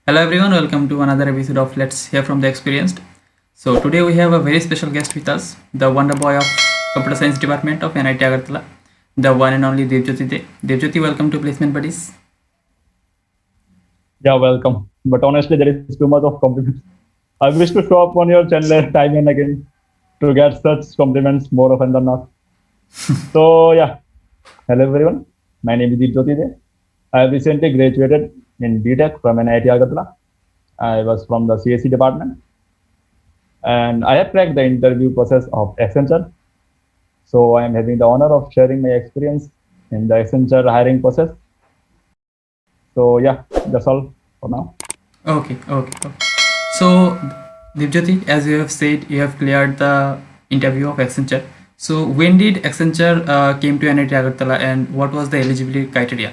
Hello everyone, welcome to another episode of Let's Hear from the Experienced. So today we have a very special guest with us, the wonder boy of Computer Science Department of NIT Agartala, the one and only Devjyoti De. Devjyoti, welcome to Placement Buddies. Yeah, welcome. But honestly, there is too much of compliments. I wish to show up on your channel time and again to get such compliments more often than not. So yeah, hello everyone. My name is Deepjyoti De. I have recently graduated in BTech from NIT Agartala. I was from the CSE department, and I have cracked the interview process of Accenture. So I am having the honor of sharing my experience in the Accenture hiring process. So yeah, that's all for now. Okay. So Devjyoti, as you have said, you have cleared the interview of Accenture. So when did Accenture came to NIT Agartala and what was the eligibility criteria?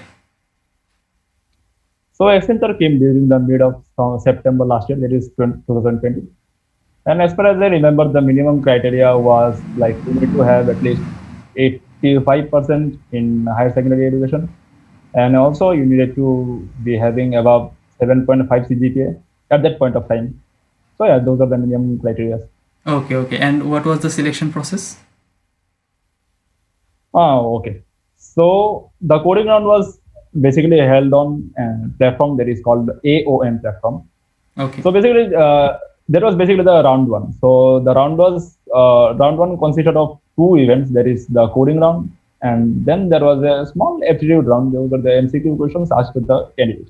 So Accenture came during the mid of September last year, that is 2020. And as far as I remember, the minimum criteria was like you need to have at least 85% in higher secondary education. And also you needed to be having above 7.5 CGPA at that point of time. So yeah, those are the minimum criteria. Okay. And what was the selection process? Okay. So the coding round was basically held on a platform that is called AOM platform. Okay. So basically, that was basically the round one. So the round one consisted of two events. There is the coding round, and then there was a small aptitude round. Those are the MCQ questions asked to the candidate.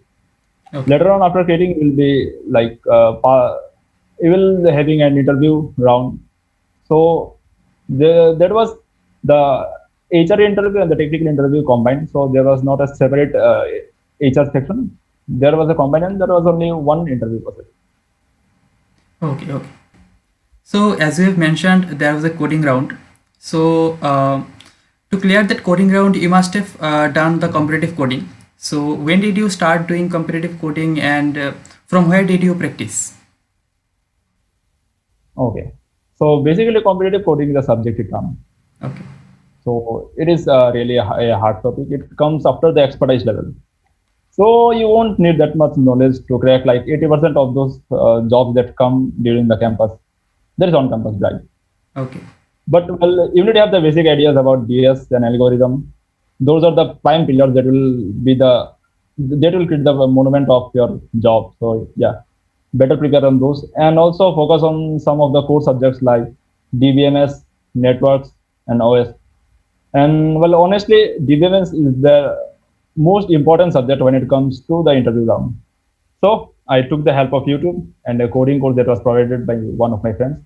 Okay. Later on, after creating, will be like you will having an interview round. So that was the HR interview and the technical interview combined. So there was not a separate HR section. There was a combined, and there was only one interview process. Okay. So as you have mentioned, there was a coding round. So to clear that coding round, you must have done the competitive coding. So when did you start doing competitive coding, and from where did you practice? Okay. So basically, competitive coding is a subject exam. Okay. So it is really a hard topic. It comes after the expertise level. So you won't need that much knowledge to crack like 80% of those jobs that come during the campus. There is on-campus drive. Okay. But well, you need to have the basic ideas about DS and algorithm. Those are the prime pillars that will create the monument of your job. So yeah, better prepare on those, and also focus on some of the core subjects like DBMS, networks, and OS. And well, honestly, DBMS is the most important subject when it comes to the interview round. So I took the help of YouTube and a coding course that was provided by one of my friends.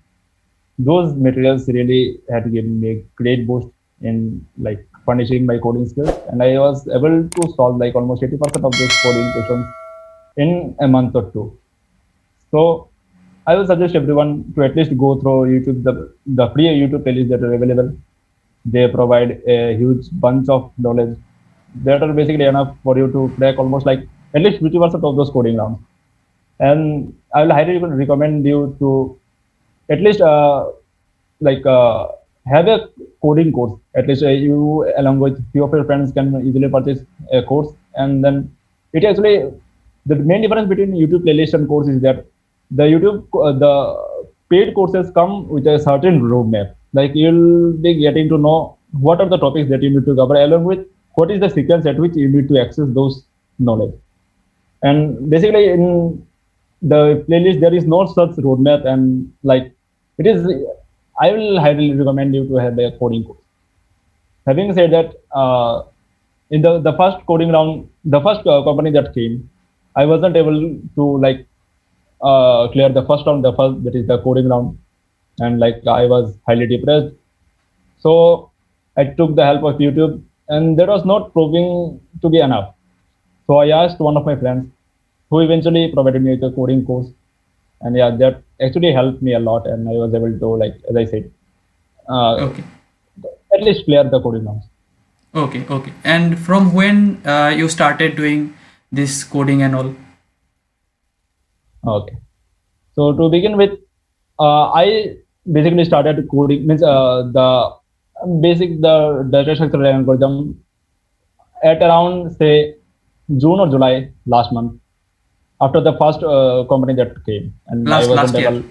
Those materials really had given me a great boost in like furnishing my coding skills, and I was able to solve like almost 80% of those coding questions in a month or two. So I will suggest everyone to at least go through YouTube, the free YouTube playlists that are available. They provide a huge bunch of knowledge that are basically enough for you to crack almost like at least 50% of those coding rounds. And I will highly recommend you to at least like have a coding course. At least you along with few of your friends can easily purchase a course, and then it actually the main difference between YouTube playlist and course is that the paid courses come with a certain roadmap. Like you'll be getting to know what are the topics that you need to cover, along with what is the sequence at which you need to access those knowledge. And basically, in the playlist, there is no such roadmap, and like it is, I will highly recommend you to have a coding course. Having said that, in the first coding round, the first company that came, I wasn't able to like clear the first round, the first that is the coding round, and like I was highly depressed. So I took the help of YouTube, and that was not proving to be enough. So I asked one of my friends, who eventually provided me with a coding course, and yeah, that actually helped me a lot, and I was able to like, as I said, uh, Okay. at least clear the coding rounds. Okay. And from when you started doing this coding and all? Okay. So to begin with, I basically started coding means the data structure algorithm at around say June or July last month. after the first company that came, and I wasn't Last year. able.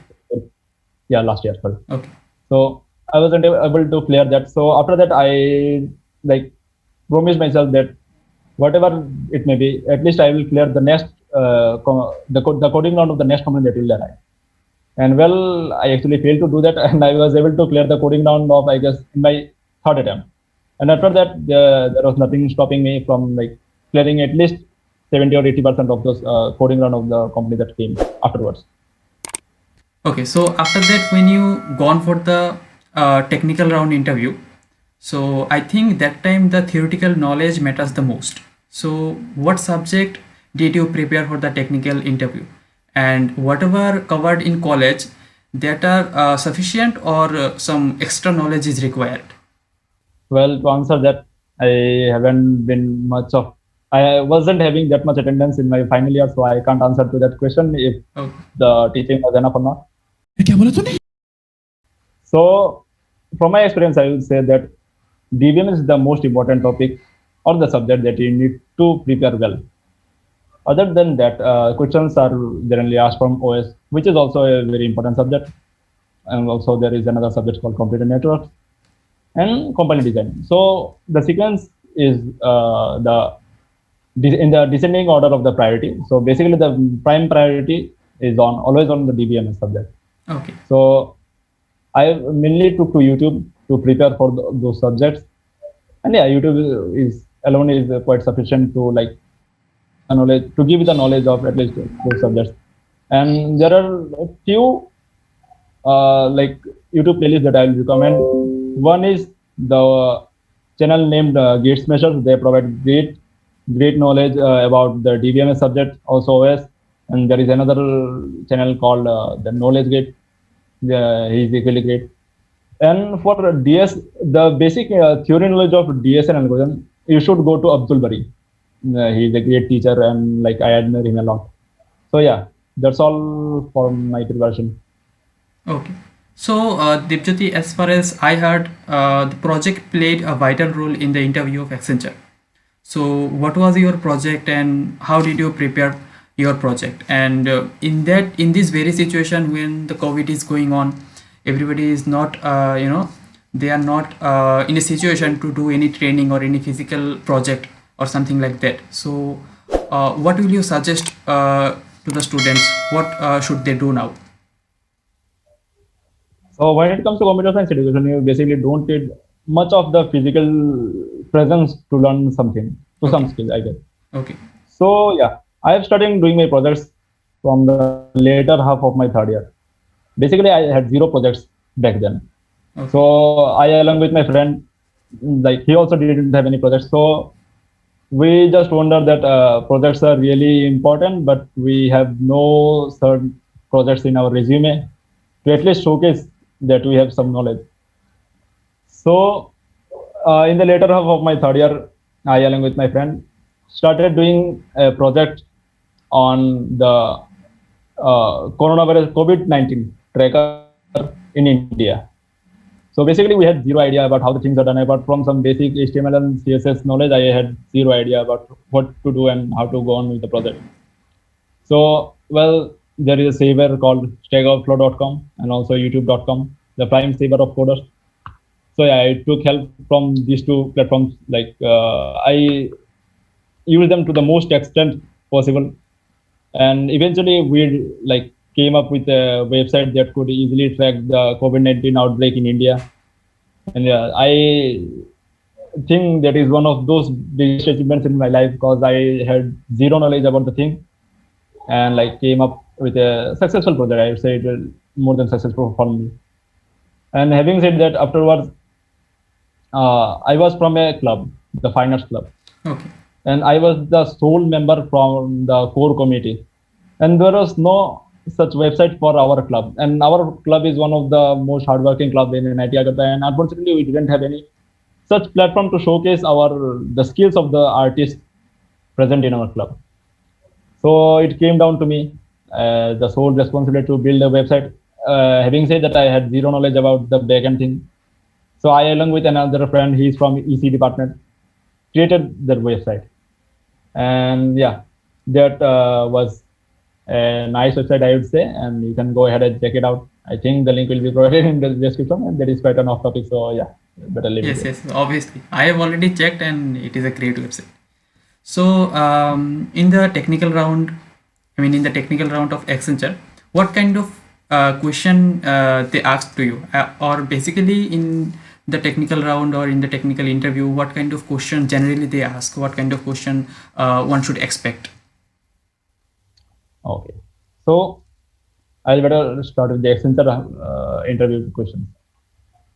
Yeah, last year. Sorry. Okay. So I wasn't able to clear that. So after that, I like promised myself that whatever it may be, at least I will clear the next the coding round of the next company that will arrive. And well, I actually failed to do that, and I was able to clear the coding round of, I guess, in my third attempt. And after that, there was nothing stopping me from like clearing at least 70 or 80% of those coding round of the company that came afterwards. Okay, so after that, when you gone for the technical round interview, so I think that time the theoretical knowledge matters the most. So what subject did you prepare for the technical interview? And whatever covered in college, that are sufficient or some extra knowledge is required? Well, to answer that, I haven't been much of. I wasn't having that much attendance in my final year, so I can't answer to that question if Okay. the teaching was enough or not. क्या बोला तूने So, from my experience, I will say that DBM is the most important topic or the subject that you need to prepare well. Other than that, questions are generally asked from OS, which is also a very important subject. And also there is another subject called computer networks and component design. So the sequence is in the descending order of the priority. So basically, the prime priority is on always on the DBMS subject. Okay. So I mainly took to YouTube to prepare for those subjects, and yeah, YouTube is alone is quite sufficient to like knowledge to give you the knowledge of at least those subjects. And there are a few like YouTube playlists that I will recommend. One is the channel named Gates Measures. They provide great knowledge about the DBMS subject, also OS. And there is another channel called the Knowledge Gate. He's equally great. And for DS, the basic theory knowledge of DS and algorithm, you should go to Abdul Bari. He's a great teacher, and like I admire him a lot. So yeah, that's all for my preparation. Okay. So, Dipjyoti, as far as I heard, the project played a vital role in the interview of Accenture. So, what was your project and how did you prepare your project? And in this very situation when the COVID is going on, everybody is not, they are not in a situation to do any training or any physical project or something like that. So, what will you suggest to the students? What should they do now? So when it comes to computer science education, you basically don't need much of the physical presence to learn something, to some Okay. skill, I guess. Okay. So yeah, I have started doing my projects from the later half of my third year. Basically, I had zero projects back then. Okay. So I, along with my friend, like he also didn't have any projects. So we just wonder that projects are really important, but we have no certain projects in our resume to at least showcase that we have some knowledge. So in the later half of my third year, I, along with my friend, started doing a project on the coronavirus COVID-19 tracker in India. So basically, we had zero idea about how the things are done. Apart from some basic HTML and CSS knowledge, I had zero idea about what to do and how to go on with the project. So, well, there is a saver called stackoverflow.com and also youtube.com, the prime saver of coders. So yeah, I took help from these two platforms. Like I use them to the most extent possible, and eventually we like came up with a website that could easily track the COVID-19 outbreak in India. And yeah, I think that is one of those biggest achievements in my life because I had zero knowledge about the thing and like came up with a successful project. I would say it was more than successful for me. And having said that, afterwards, I was from a club, the Fine Arts Club, Okay. and I was the sole member from the core committee. And there was no such website for our club. And our club is one of the most hardworking club in NIT Agartala. And unfortunately, we didn't have any such platform to showcase the skills of the artists present in our club. So it came down to me, the sole responsibility to build a website. Having said that, I had zero knowledge about the backend thing. So I, along with another friend, he's from EC department, created the website. And yeah, that was a nice website, I would say, and you can go ahead and check it out. I think the link will be provided in the description, and that is quite an off topic. So yeah, better leave it Yes, there. yes, obviously. I have already checked and it is a great website. So, in the technical round, I mean, in the technical round of Accenture, what kind of question they asked to you? Or basically, in the technical round or in the technical interview, what kind of question generally they ask? What kind of question one should expect? Okay, so I'll better start with the Accenture interview questions.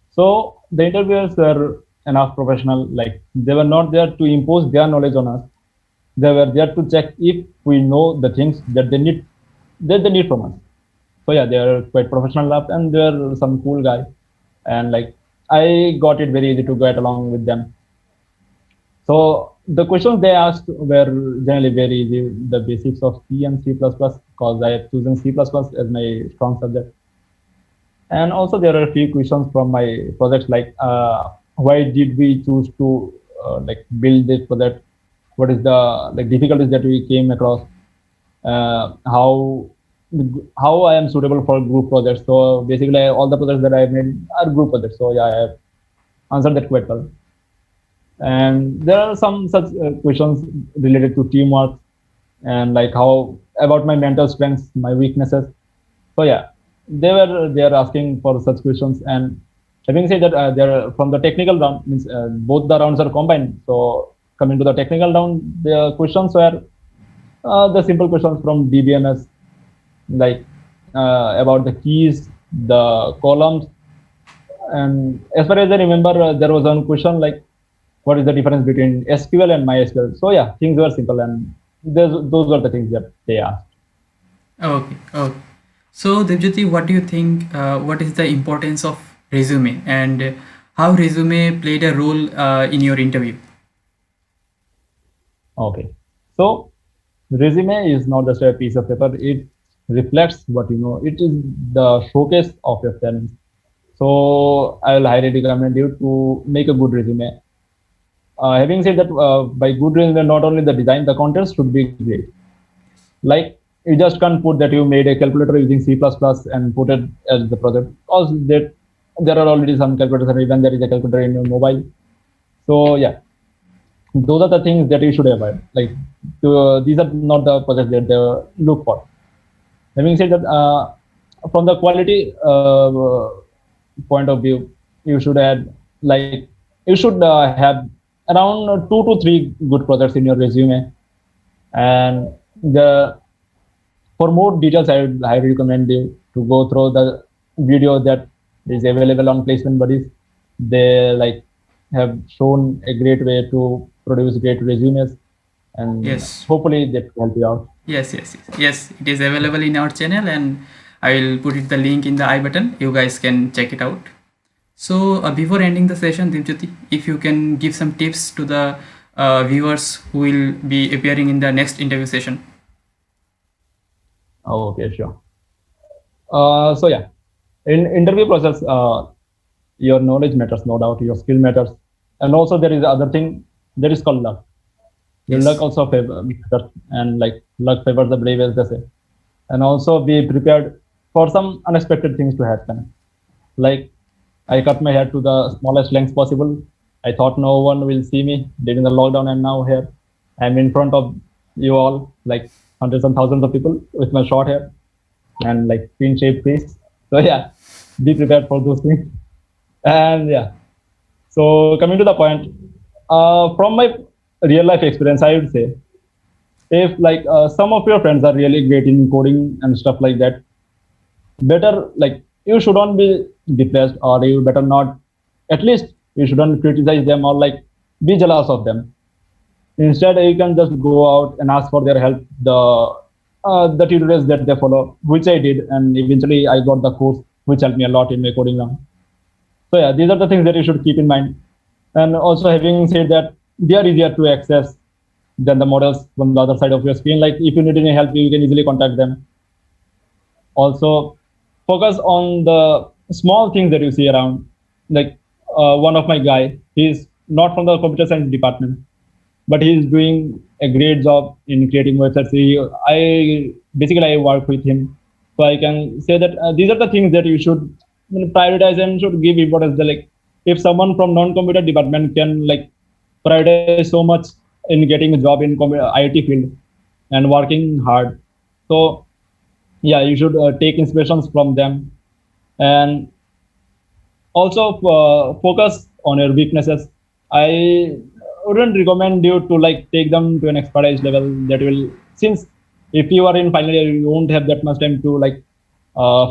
So the interviewers were enough professional, like they were not there to impose their knowledge on us. They were there to check if we know the things that they need from us. So yeah, they are quite professional up, and they're some cool guy, and like I got it very easy to get along with them. So the questions they asked were generally very easy, the basics of C and C++, because I have chosen C++ as my strong subject. And also there are a few questions from my projects, like why did we choose to like build this project? What is the like difficulties that we came across? How I am suitable for group projects. So basically, all the projects that I made are group projects. So yeah, I have answered that quite well. And there are some such questions related to teamwork and like how about my mental strengths, my weaknesses. So yeah, they are asking for such questions. And having said that, they're from the technical round, means both the rounds are combined. So coming to the technical round, the questions were the simple questions from DBMS, like about the keys, the columns, and as far as I remember, there was one question like, what is the difference between SQL and MySQL? So yeah, things were simple, and those were the things that they asked. Okay, okay. So, Devjyoti, what do you think? What is the importance of resume and how resume played a role in your interview? Okay, so resume is not just a piece of paper; it reflects what you know. It is the showcase of your talents. So I will highly recommend you to make a good resume. Having said that, by good resume, not only the design, the content should be great. Like you just can't put that you made a calculator using C++ and put it as the project, because that there are already some calculators, and even there is a calculator in your mobile. So yeah, those are the things that you should avoid. Like these are not the projects that they look for. Having said that, from the quality point of view, you should add like you should have around 2 to 3 good projects in your resume. And the for more details, I recommend you to go through the video that is available on Placement Buddies. They like have shown a great way to produce great resumes, and Yes. hopefully that will help you out. Yes, yes, yes. Yes, it is available in our channel and I will put it the link in the I button. You guys can check it out. So before ending the session, Divjyoti, if you can give some tips to the viewers who will be appearing in the next interview session. Okay, sure. So yeah, in interview process, your knowledge matters, no doubt. Your skill matters, and also there is other thing that is called luck. Your luck Yes. also matters, and like luck favors the brave, as they say. And also be prepared for some unexpected things to happen. Like I cut my hair to the smallest length possible. I thought no one will see me during the lockdown, and now here I'm in front of you all, like hundreds and thousands of people with my short hair and like clean shaved face. So yeah, be prepared for those things. And yeah, so coming to the point, from my real life experience, I would say if like some of your friends are really great in coding and stuff like that, better like you shouldn't be depressed, or you better not, at least you shouldn't criticize them or like be jealous of them. Instead, you can just go out and ask for their help, the tutorials that they follow, which I did, and eventually I got the course which helped me a lot in my coding now. So yeah, these are the things that you should keep in mind. And also having said that, they are easier to access than the models from the other side of your screen. Like if you need any help, you can easily contact them. Also, focus on the small things that you see around. Like one of my guy, he's not from the computer science department, but he's doing a great job in creating websites. I work with him, so I can say that these are the things that you should prioritize and should give importance. Like if someone from non-computer department can like prioritize so much in getting a job in IT field and working hard, so yeah, you should take inspirations from them and also focus on your weaknesses. I wouldn't recommend you to like take them to an expertise level that will, since if you are in final year you won't have that much time to like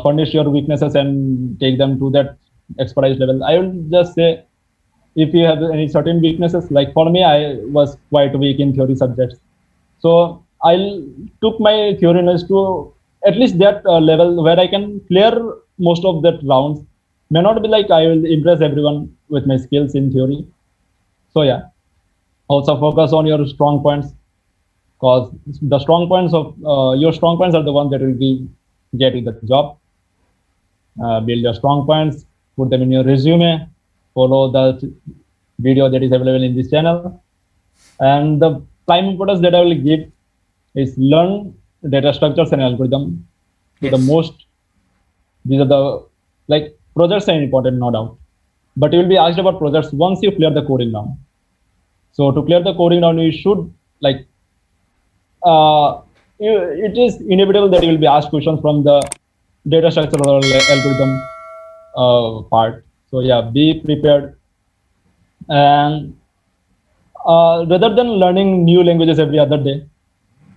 furnish your weaknesses and take them to that expertise level. I will just say if you have any certain weaknesses, like for me I was quite weak in theory subjects, so I took my theory knowledge to at least that level where I can clear most of that rounds. May not be like I will impress everyone with my skills in theory. So yeah, also focus on your strong points, because the strong points of your strong points are the ones that will be get you the job. Build your strong points, put them in your resume, follow the video that is available in this channel. And the prime importance that I will give is learn data structures and algorithm. The Yes. most, these are the, like projects are important, no doubt. But you will be asked about projects once you clear the coding round. So to clear the coding round, you should like, it is inevitable that you will be asked questions from the data structure or algorithm part. So yeah, be prepared. And rather than learning new languages every other day,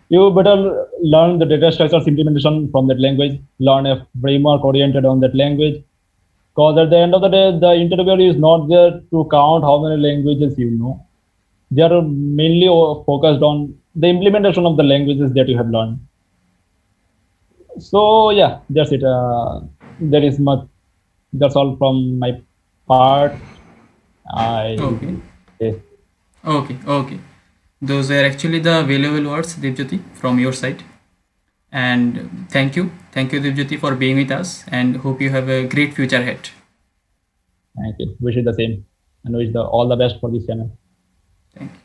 you better learn the data structures implementation from that language, learn a framework oriented on that language. Because at the end of the day, the interviewer is not there to count how many languages you know. They are mainly focused on the implementation of the languages that you have learned. So yeah, that's it. That is much. That's all from my part. I Okay. yeah. Okay. Okay. Those are actually the valuable words, Devjyoti, from your side. And thank you, Devjyoti, for being with us. And hope you have a great future ahead. Thank you. Wish you the same, and wish the all the best for this channel. Thank you.